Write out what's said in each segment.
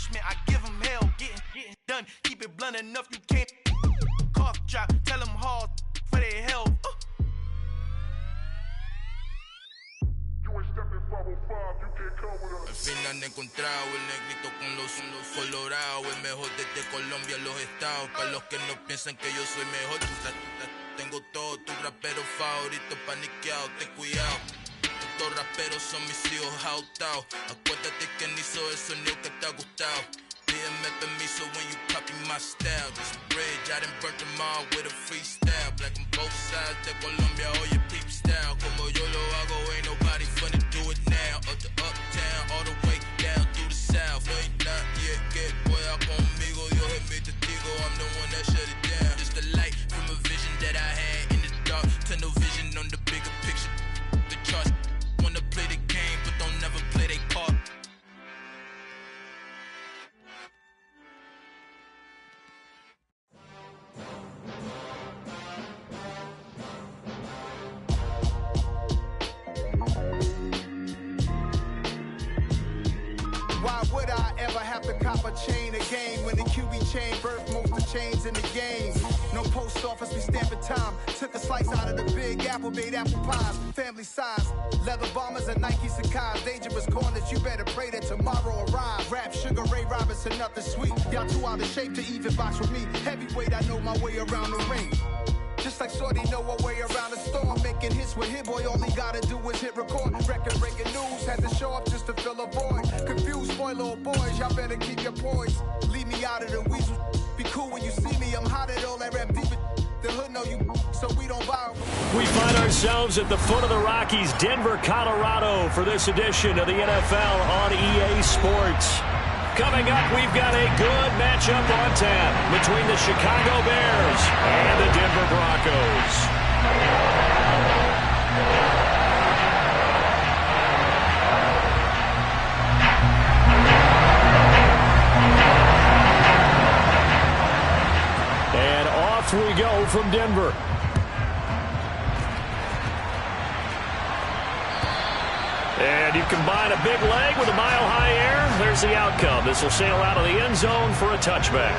punishment, I give them hell. Getting done, keep it blunt enough, you can't cough drop. Tell them hard for their health. Al fin han encontrado el negrito con los colorados, el mejor desde Colombia, los estados. Para los que no piensan que yo soy mejor, tengo todo, tu rapero favorito paniqueado, ten cuidado. Estos raperos son mis hijos jautados. Acuérdate que ni hizo el sonido que te ha gustado. Pídeme permiso when you copy my style. This bridge, I done burnt them all with a freestyle. Black on both sides de Colombia, oye peep style. Como yo lo hago, ain't nobody finna do it now. Up to uptown, all the way down through the south. No hay nadie que pueda conmigo, Dios es mi testigo. I'm the one that shut it down. Just the light from a vision that I had in the dark. Tunnel vision on the bigger picture. The charts wanna play the game, but don't never play their part. Why would I ever have to cop a chain again when the QB chain birthed most of the chains in the game? No post office, we stamping time. Took a slice out of the big apple, made apple pies. Family size, leather bombers and Nike Sacai's. Dangerous corners, you better pray that tomorrow arrives. Rap, Sugar Ray Robinson, nothing sweet. Y'all too out of shape to even box with me. Heavyweight, I know my way around the ring. Just like Shorty know her way around the storm. Making hits with Hit Boy, all he gotta do is hit record. Record breaking news, had to show up just to fill a void. Confused boy, little boys, y'all better keep your poise. Leave me out of the weasel. Be cool when you see me, I'm hot at all that rap deep. The hood know you, so we don't borrow. We find ourselves at the foot of the Rockies, Denver, Colorado, for this edition of the NFL on EA Sports. Coming up, we've got a good matchup on tap between the Chicago Bears and the Denver Broncos. And off we go from Denver. And you combine a big leg with a mile-high air, there's the outcome. This will sail out of the end zone for a touchback.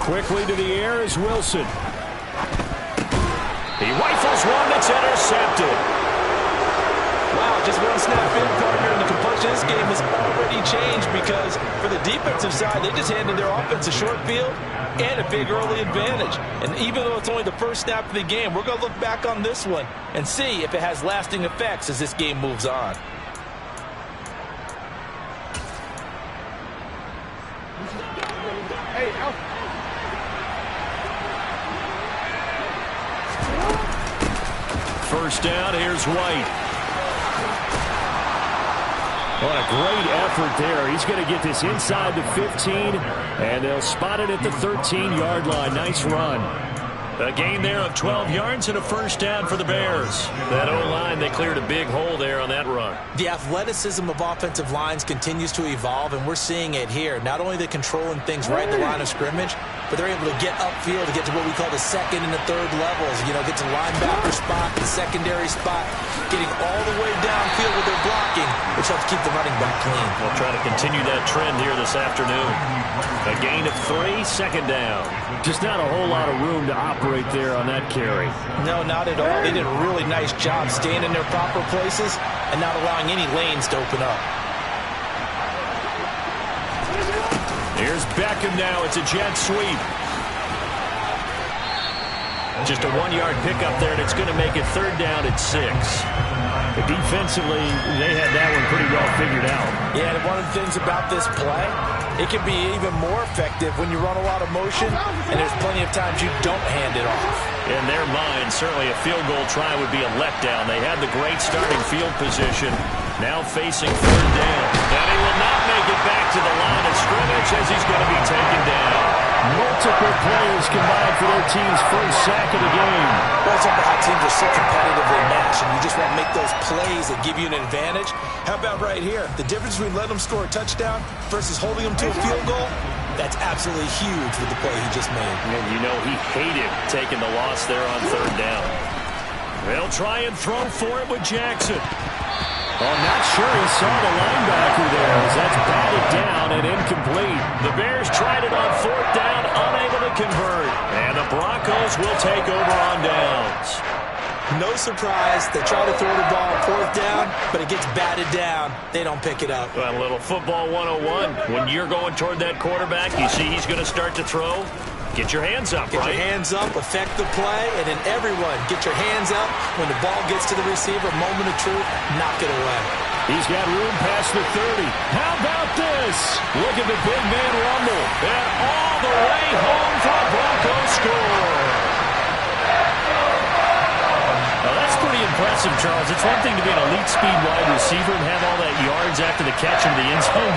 Quickly to the air is Wilson. He rifles one that's intercepted. Wow, just one snap in, partner, and the complexion of this game has already changed because for the defensive side, they just handed their offense a short field and a big early advantage. And even though it's only the first snap of the game, we're going to look back on this one and see if it has lasting effects as this game moves on. First down, here's White. What a great effort there. He's going to get this inside the 15, and they'll spot it at the 13-yard line. Nice run. A gain there of 12 yards and a first down for the Bears. That O-line, they cleared a big hole there on that run. The athleticism of offensive lines continues to evolve, and we're seeing it here. Not only are they controlling things right in the line of scrimmage, but they're able to get upfield to get to what we call the second and the third levels. You know, get to linebacker spot, the secondary spot, getting all the way downfield with their blocking, which helps keep the running back clean. We'll try to continue that trend here this afternoon. A gain of 3, second down. Just not a whole lot of room to operate there on that carry. No, not at all. They did a really nice job staying in their proper places and not allowing any lanes to open up. Here's Beckham now. It's a jet sweep. Just a 1-yard pickup there, and it's going to make it third down at 6. Defensively, they had that one pretty well figured out. Yeah, and one of the things about this play, it can be even more effective when you run a lot of motion, and there's plenty of times you don't hand it off. In their mind, certainly a field goal try would be a letdown. They had the great starting field position, now facing third down. And he will not make it back to the line of scrimmage as he's going to be taken down. players combined for their team's first sack of the game. Well, it's about how teams are so competitively matched, and you just want to make those plays that give you an advantage. How about right here? The difference between letting them score a touchdown versus holding them to a field goal, that's absolutely huge with the play he just made. And you know he hated taking the loss there on third down. They'll try and throw for it with Jackson. Well, I'm not sure he saw the linebacker there as that's batted down and incomplete. The Bears tried it on fourth down, unable to convert. And the Broncos will take over on downs. No surprise. They try to throw the ball on fourth down, but it gets batted down. They don't pick it up. Well, a little football 101. When you're going toward that quarterback, you see he's going to start to throw. Get your hands up, Get your hands up, affect the play, and then everyone get your hands up. When the ball gets to the receiver, moment of truth, knock it away. He's got room past the 30. How about this? Look at the big man rumble. And all the way home for a Broncos score. Now, that's pretty impressive, Charles. It's one thing to be an elite speed wide receiver and have all that yards after the catch into the end zone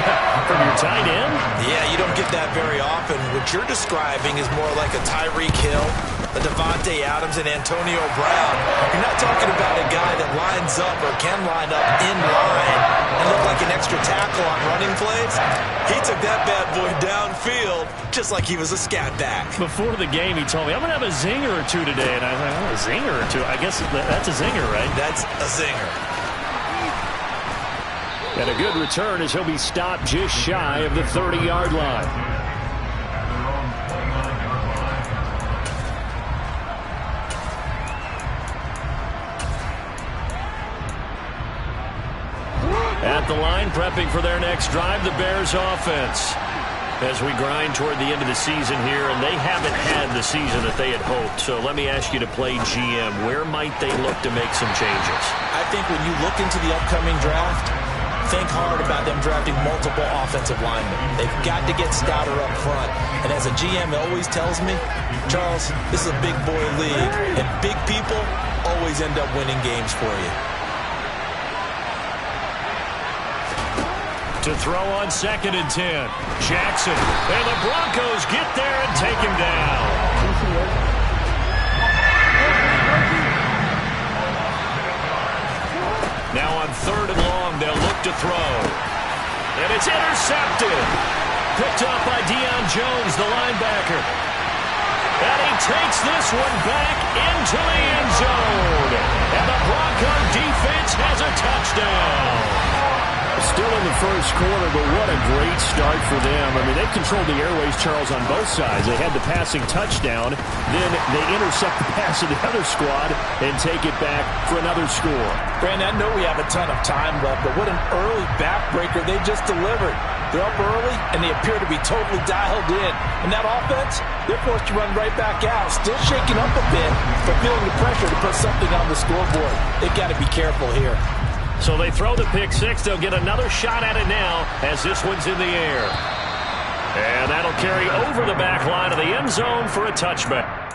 from your tight end. Yeah, you don't get that very often. What you're describing is more like a Tyreek Hill, a Devontae Adams, and Antonio Brown. You're not talking about a guy that lines up or can line up in line and look like an extra tackle on running plays. He took that bad boy downfield just like he was a scat back. Before the game, he told me, I'm going to have a zinger or two today. And I thought, oh, a zinger or two? I guess that's a zinger, right? That's a zinger. And a good return as he'll be stopped just shy of the 30-yard line. At the line, prepping for their next drive, the Bears offense. As we grind toward the end of the season here, and they haven't had the season that they had hoped. So let me ask you to play GM. Where might they look to make some changes? I think when you look into the upcoming draft, think hard about them drafting multiple offensive linemen. They've got to get stouter up front. And as a GM always tells me, Charles, this is a big boy league, and big people always end up winning games for you. To throw on 2nd and 10. Jackson. And the Broncos get there and take him down. Now on 3rd and long, they'll look to throw. And it's intercepted. Picked up by Deion Jones, the linebacker. And he takes this one back into the end zone. And the Bronco defense has a touchdown. Still in the first quarter, but what a great start for them. I mean, they've controlled the airways, Charles, on both sides. They had the passing touchdown, then they intercept the pass of the other squad and take it back for another score. Brandon, I know we have a ton of time left, but what an early backbreaker they just delivered. They're up early, and they appear to be totally dialed in. And that offense, they're forced to run right back out, still shaking up a bit, but feeling the pressure to put something on the scoreboard. They've got to be careful here. So they throw the pick six. They'll get another shot at it now as this one's in the air. And that'll carry over the back line of the end zone for a touchback.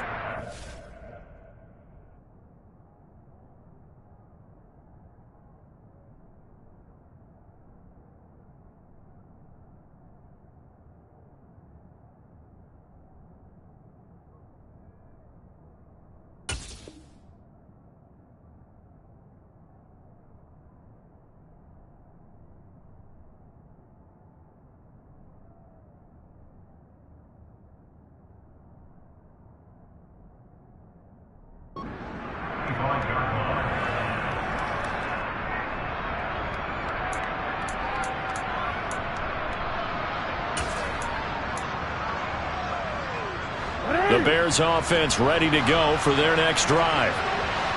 The Bears offense ready to go for their next drive.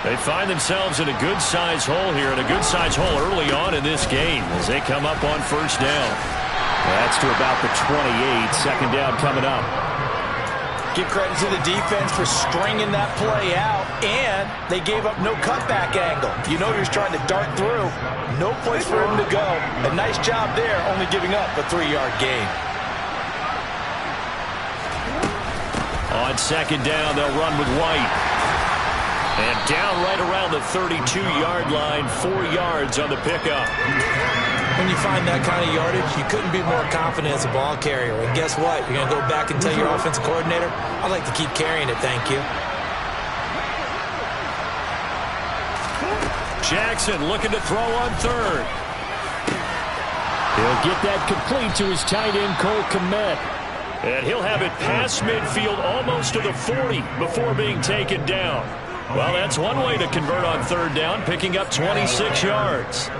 They find themselves in a good-sized hole here, and a good-sized hole early on in this game as they come up on first down. That's to about the 28. Second down coming up. Give credit to the defense for stringing that play out, and they gave up no cutback angle. You know you're trying to dart through. No place for him to go. A nice job there, only giving up a 3-yard gain. On second down, they'll run with White. And down right around the 32-yard line, 4 yards on the pickup. When you find that kind of yardage, you couldn't be more confident as a ball carrier. And guess what? You're going to go back and tell your offensive coordinator, I'd like to keep carrying it, thank you. Jackson looking to throw on third. He'll get that complete to his tight end, Cole Kmet. And he'll have it past midfield almost to the 40 before being taken down. Well, that's one way to convert on third down, picking up 26 yards.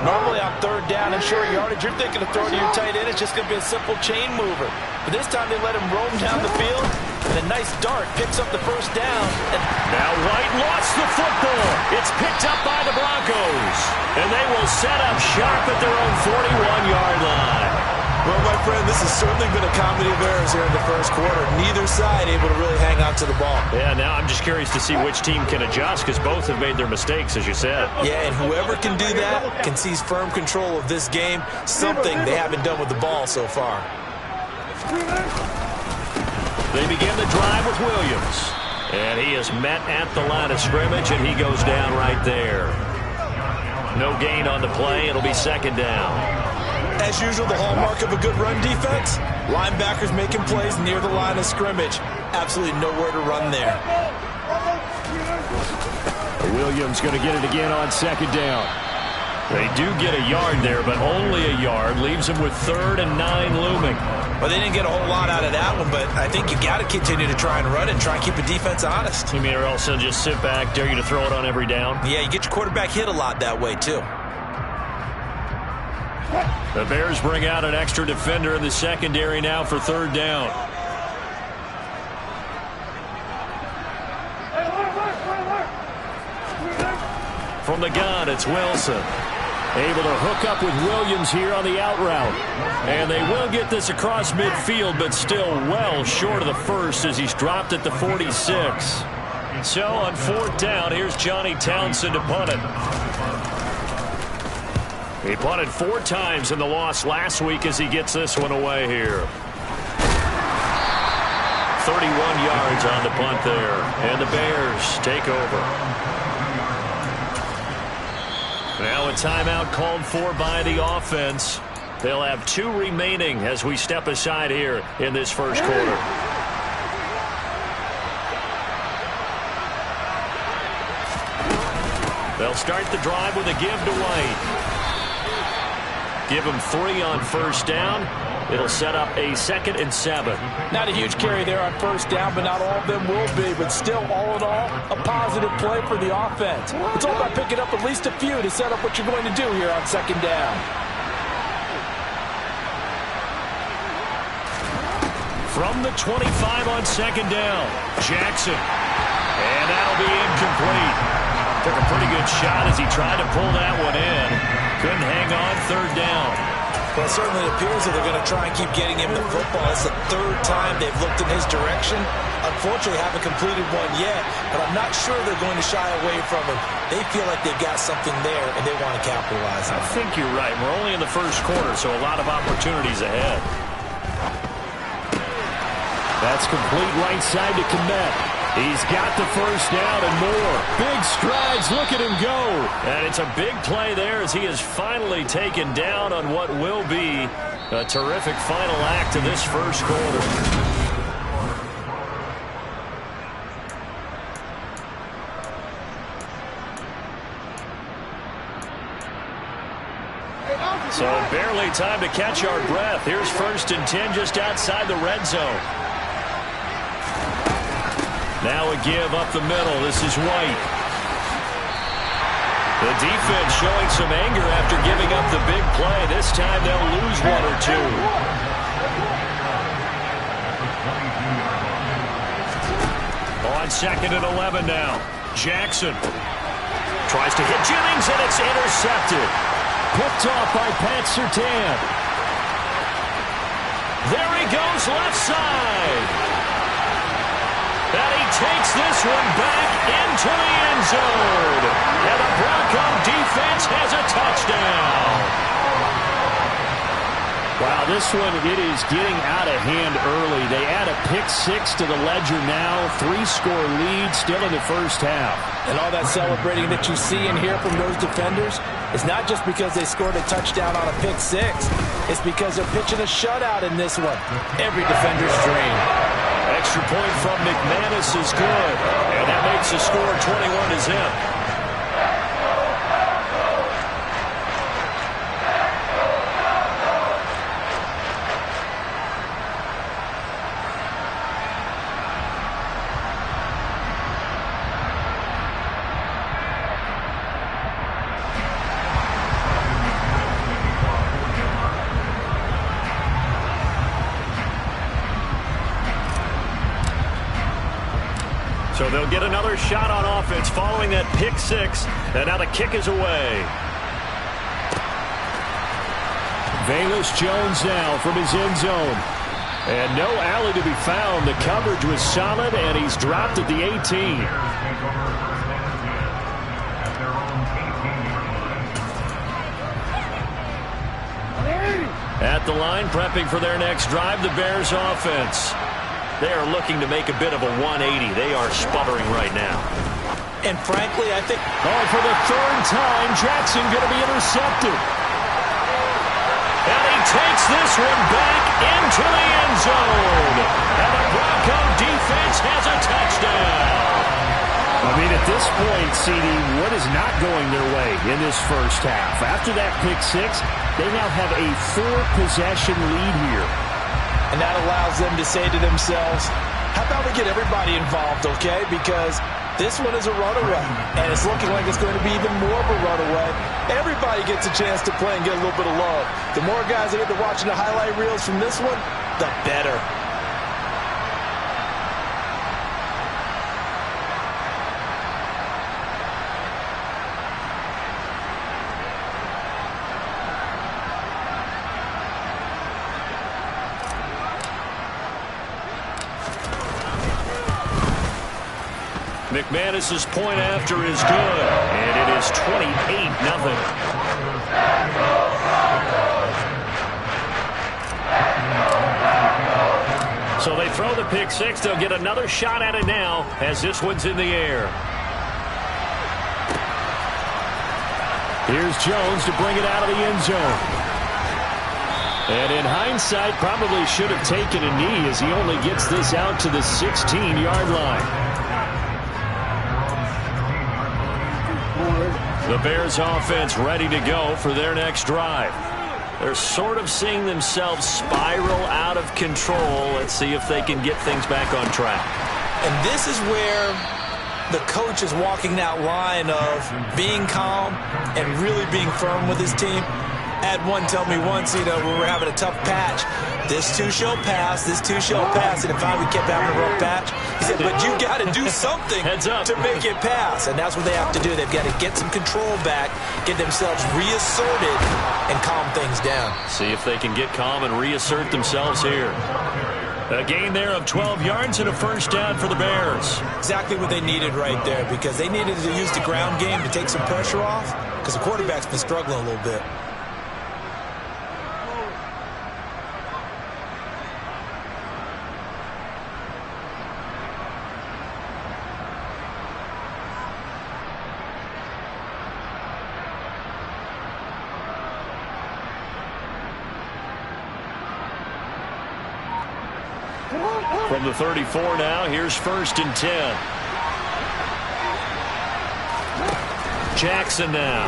Normally on third down and short yardage, you're thinking of throwing to your tight end. It's just going to be a simple chain mover. But this time they let him roam down the field, and a nice dart picks up the first down. And now White lost the football. It's picked up by the Broncos. And they will set up sharp at their own 41-yard line. Well, my friend, this has certainly been a comedy of errors here in the first quarter. Neither side able to really hang on to the ball. Yeah, now I'm just curious to see which team can adjust because both have made their mistakes, as you said. Yeah, and whoever can do that can seize firm control of this game, something they haven't done with the ball so far. They begin the drive with Williams. And he is met at the line of scrimmage, and he goes down right there. No gain on the play. It'll be second down. As usual, the hallmark of a good run defense, linebackers making plays near the line of scrimmage. Absolutely nowhere to run there. Williams going to get it again on second down. They do get a yard there, but only a yard. Leaves them with 3rd and 9 looming. Well, they didn't get a whole lot out of that one, but I think you got to continue to try and run it and try and keep the defense honest. You mean or else they'll just sit back, dare you to throw it on every down? Yeah, you get your quarterback hit a lot that way, too. The Bears bring out an extra defender in the secondary now for third down. From the gun, it's Wilson. Able to hook up with Williams here on the out route. And they will get this across midfield, but still well short of the first as he's dropped at the 46. So on fourth down, here's Johnny Townsend to punt it. He punted 4 times in the loss last week as he gets this one away here. 31 yards on the punt there. And the Bears take over. Now a timeout called for by the offense. They'll have 2 remaining as we step aside here in this first quarter. They'll start the drive with a give to White. Give him 3 on first down. It'll set up a 2nd and 7. Not a huge carry there on first down, but not all of them will be. But still, all in all, a positive play for the offense. It's all about picking up at least a few to set up what you're going to do here on second down. From the 25 on second down, Jackson. And that'll be incomplete. Took a pretty good shot as he tried to pull that one in. Couldn't hang on, third down. Well, it certainly appears that they're going to try and keep getting him the football. It's the 3rd time they've looked in his direction. Unfortunately, haven't completed one yet, but I'm not sure they're going to shy away from him. They feel like they've got something there, and they want to capitalize on it. I think you're right. We're only in the first quarter, so a lot of opportunities ahead. That's complete right side to Kmet. He's got the first down and more. Big strides. Look at him go. And it's a big play there as he is finally taken down on what will be a terrific final act of this first quarter. So barely time to catch our breath. Here's 1st and 10 just outside the red zone. Now a give up the middle. This is White. The defense showing some anger after giving up the big play. This time they'll lose 1 or 2. On 2nd and 11 now. Jackson tries to hit Jennings, and it's intercepted. Picked off by Pat Surtain. There he goes, left side. And he takes this one back into the end zone. And the Bronco defense has a touchdown. Wow, this one, it is getting out of hand early. They add a pick-6 to the ledger now. 3-score lead still in the first half. And all that celebrating that you see and hear from those defenders is not just because they scored a touchdown on a pick-6. It's because they're pitching a shutout in this one. Every defender's dream. Extra point from McManus is good. And that makes the score 21-0. So they'll get another shot on offense following that pick-6. And now the kick is away. Velus Jones now from his end zone. And no alley to be found. The coverage was solid, and he's dropped at the 18. At the line, prepping for their next drive, the Bears offense. They are looking to make a bit of a 180. They are sputtering right now. And frankly, I think... Oh, for the third time, Jackson going to be intercepted. And he takes this one back into the end zone. And the Bronco defense has a touchdown. I mean, at this point, CD, what is not going their way in this first half? After that pick-6, they now have a 4-possession lead here. And that allows them to say to themselves, how about we get everybody involved, okay? Because this one is a runaway, and it's looking like it's going to be even more of a runaway. Everybody gets a chance to play and get a little bit of love. The more guys that get to watching the highlight reels from this one, the better. McManus's point after is good, and it is 28-0. So they throw the pick-6. They'll get another shot at it now as this one's in the air. Here's Jones to bring it out of the end zone. And in hindsight, probably should have taken a knee as he only gets this out to the 16-yard line. The Bears offense ready to go for their next drive. They're sort of seeing themselves spiral out of control. Let's see if they can get things back on track. And this is where the coach is walking that line of being calm and really being firm with his team. I had one tell me once, when we were having a tough patch, this too shall pass, this too shall pass, and finally we kept having a rough patch. He said, but you got to do something to make it pass, and that's what they have to do. They've got to get some control back, get themselves reasserted, and calm things down. See if they can get calm and reassert themselves here. A gain there of 12 yards and a first down for the Bears. Exactly what they needed right there, because they needed to use the ground game to take some pressure off, because the quarterback's been struggling a little bit. From the 34 now, here's 1st and 10. Jackson now.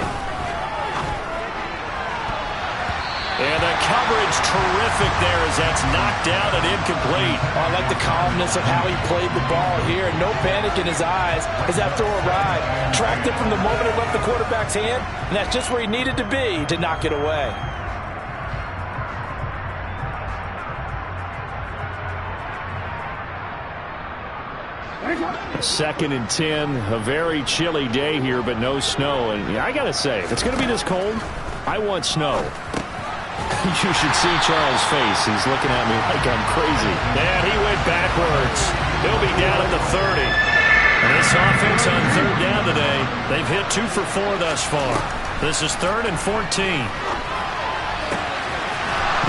And the coverage terrific there as that's knocked down and incomplete. Oh, I like the calmness of how he played the ball here. No panic in his eyes as that throw arrived. Tracked it from the moment it left the quarterback's hand, and that's just where he needed to be to knock it away. 2nd and 10, a very chilly day here, but no snow. And I got to say, if it's going to be this cold, I want snow. You should see Charles' face. He's looking at me like I'm crazy. And he went backwards. He'll be down at the 30. And this offense on 3rd down today, they've hit 2 for 4 thus far. This is 3rd and 14.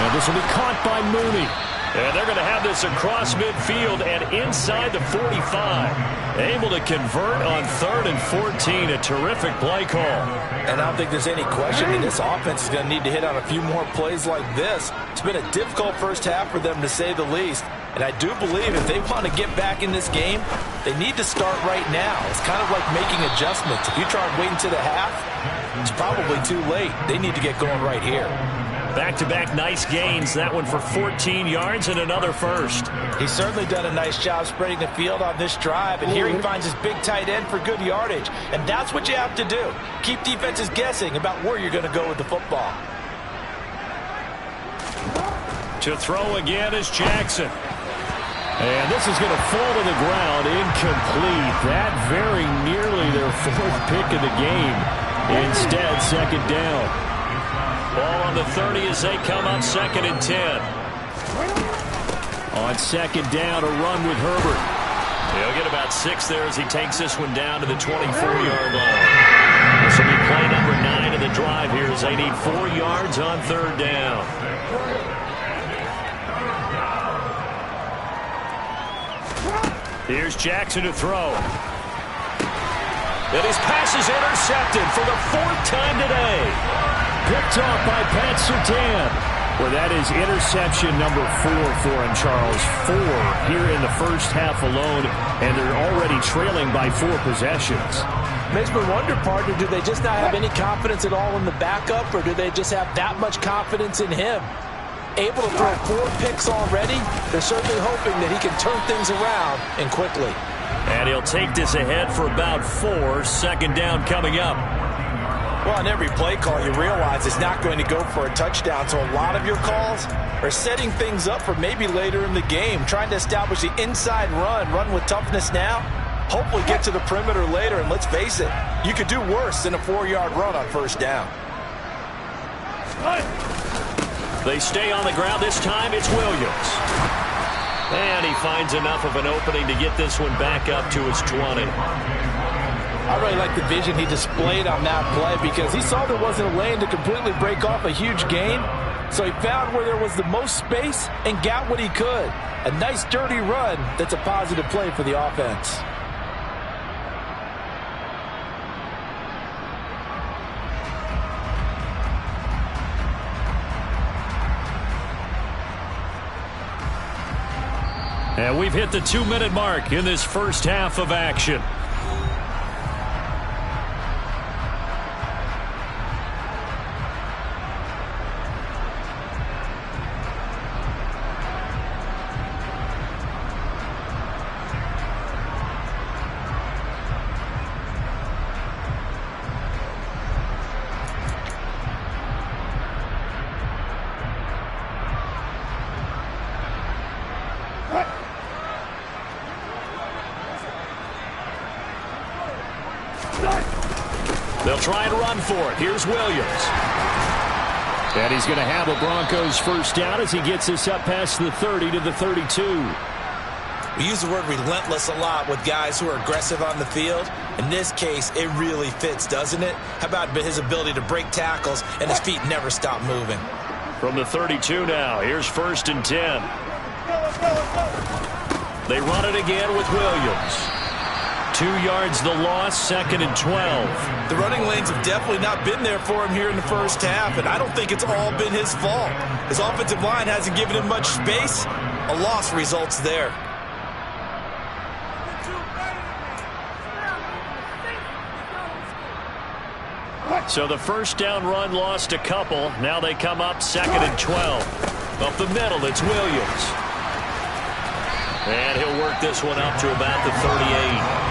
And this will be caught by Mooney. And they're going to have this across midfield and inside the 45. Able to convert on 3rd and 14. A terrific play call. And I don't think there's any question that this offense is going to need to hit on a few more plays like this. It's been a difficult first half for them, to say the least. And I do believe if they want to get back in this game, they need to start right now. It's kind of like making adjustments. If you try and wait until the half, it's probably too late. They need to get going right here. Back-to-back nice gains. That one for 14 yards and another first. He's certainly done a nice job spreading the field on this drive, and here he finds his big tight end for good yardage. And that's what you have to do. Keep defenses guessing about where you're going to go with the football. To throw again is Jackson. And this is going to fall to the ground, incomplete. That very nearly their 4th pick of the game. Instead, 2nd down. Ball on the 30 as they come up 2nd and 10. On 2nd down, a run with Herbert. He'll get about 6 there as he takes this one down to the 24-yard line. This will be play number 9 of the drive here as they need 4 yards on 3rd down. Here's Jackson to throw. And his pass is intercepted for the 4th time today. Picked off by Pat Surtain. Well, that is interception number 4 for him, Charles. 4 here in the first half alone, and they're already trailing by 4 possessions. Makes me wonder, partner, do they just not have any confidence at all in the backup, or do they just have that much confidence in him? Able to throw 4 picks already, they're certainly hoping that he can turn things around and quickly. And he'll take this ahead for about 4. 2nd down coming up. Well, on every play call, you realize it's not going to go for a touchdown, so a lot of your calls are setting things up for maybe later in the game, trying to establish the inside run with toughness now, hopefully get to the perimeter later, and let's face it, you could do worse than a 4-yard run on 1st down. They stay on the ground. This time it's Williams. And he finds enough of an opening to get this one back up to his 20. I really like the vision he displayed on that play because he saw there wasn't a lane to completely break off a huge gain. So he found where there was the most space and got what he could. A nice dirty run that's a positive play for the offense. And we've hit the 2-minute mark in this first half of action. They'll try and run for it. Here's Williams. And he's going to have a Broncos 1st down as he gets this up past the 30 to the 32. We use the word relentless a lot with guys who are aggressive on the field. In this case, it really fits, doesn't it? How about his ability to break tackles and his feet never stop moving? From the 32 now, here's 1st and 10. They run it again with Williams. 2 yards the loss, 2nd and 12. The running lanes have definitely not been there for him here in the first half, and I don't think it's all been his fault. His offensive line hasn't given him much space. A loss results there. So the 1st down run lost a couple. Now they come up 2nd and 12. Up the middle, it's Williams. And he'll work this one up to about the 38.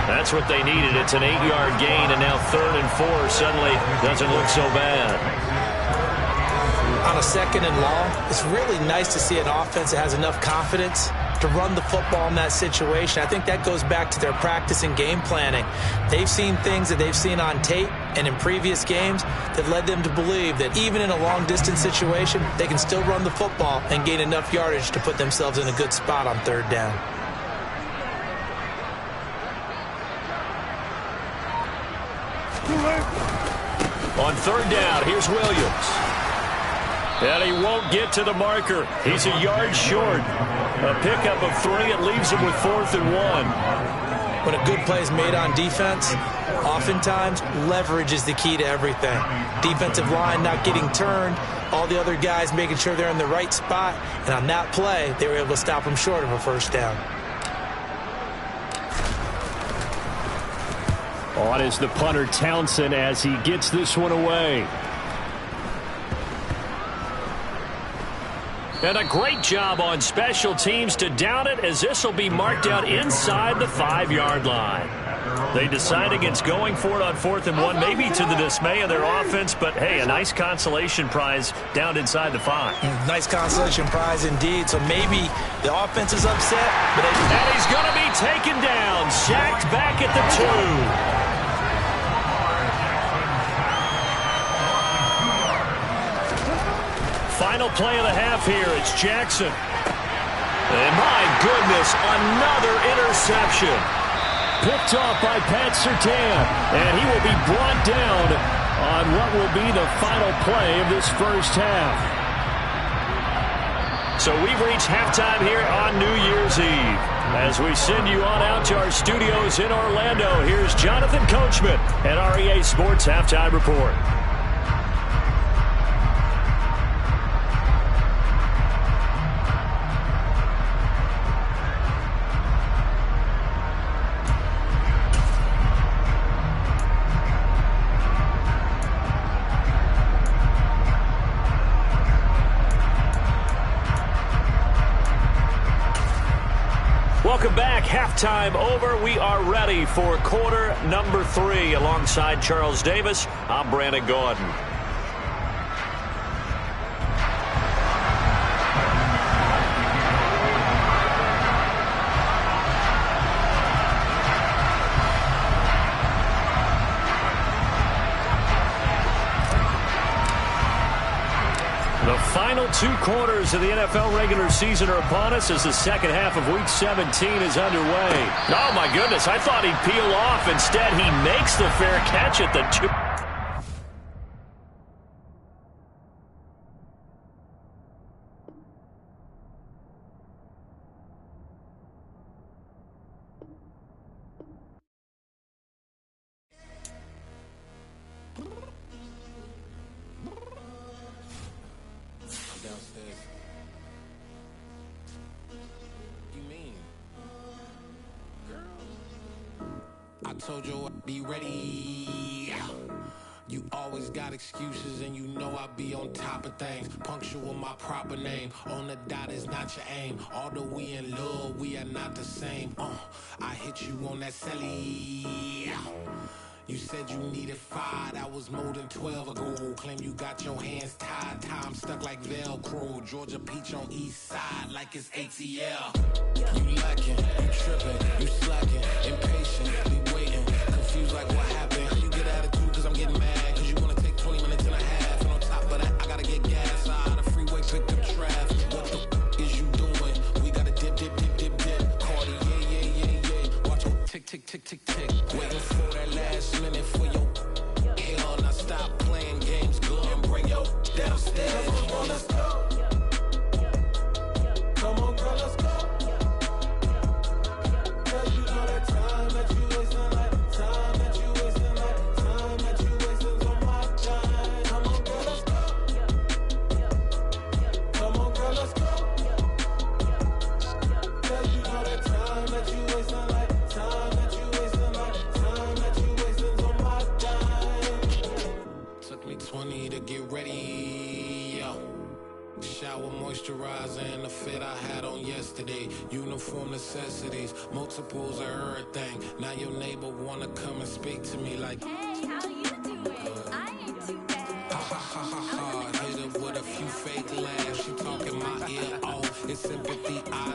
That's what they needed. It's an 8-yard gain, and now 3rd and 4 suddenly doesn't look so bad. On a 2nd and long, it's really nice to see an offense that has enough confidence to run the football in that situation. I think that goes back to their practice and game planning. They've seen things that they've seen on tape and in previous games that led them to believe that even in a long-distance situation, they can still run the football and gain enough yardage to put themselves in a good spot on 3rd down. On 3rd down, here's Williams. And he won't get to the marker. He's a yard short. A pickup of 3. It leaves him with 4th and 1. When a good play is made on defense, oftentimes leverage is the key to everything. Defensive line not getting turned, all the other guys making sure they're in the right spot, and on that play, they were able to stop him short of a first down. On is the punter, Townsend, as he gets this one away. And a great job on special teams to down it, as this will be marked out inside the 5-yard line. They decide against going for it on 4th and 1, maybe to the dismay of their offense, but hey, a nice consolation prize down inside the 5. Nice consolation prize indeed. So maybe the offense is upset, but and he's going to be taken down, sacked back at the 2. Final play of the half here. It's Jackson. And my goodness, another interception. Picked off by Pat Surtain. And he will be brought down on what will be the final play of this first half. So we've reached halftime here on New Year's Eve. As we send you on out to our studios in Orlando, here's Jonathan Coachman at REA Sports Halftime Report. Welcome back. Halftime over. We are ready for quarter number 3. Alongside Charles Davis, I'm Brandon Gordon. The final 2 quarters of the NFL regular season are upon us as the second half of Week 17 is underway. Oh, my goodness. I thought he'd peel off. Instead, he makes the fair catch at the 2. I told you I'd be ready. You always got excuses and you know I be on top of things. Punctual my proper name. On the dot is not your aim. Although we in love, we are not the same. I hit you on that celly. You said you needed 5, that was more than 12 ago. Claim you got your hands tied, time stuck like Velcro. Georgia Peach on east side like it's ATL. You lacking, you tripping, you slacking, impatient, waiting, confused like what happened. You get attitude cause I'm getting mad, cause you wanna take 20 minutes and a half. And on top of that, I gotta get gas out of the freeway, picked up traffic. What the is you doing? We gotta dip. Cardi, yeah. Watch your tick. Waiting for that last minute for your hell. Now stop playing games, go and bring your downstairs. Come on, let's go. Come on, girl, let's go. Cause you know that time that you wasting, like time that you wasting, like time that you wasting on my time. Come on, girl, let's go. Come on, girl, let's go. Cause you know that time that you wasting, like time that you wasting, like time that you wasting on my time. Took me 20 to get ready, yo. Shower, moisturizer, and the fit I had on yesterday. Uniform necessities, multiples of everything. Now your neighbor wanna come and speak to me like, hey, how you doing? I ain't too bad. ha. Hit her with a few fake laughs. She talking my ear off. It's sympathy I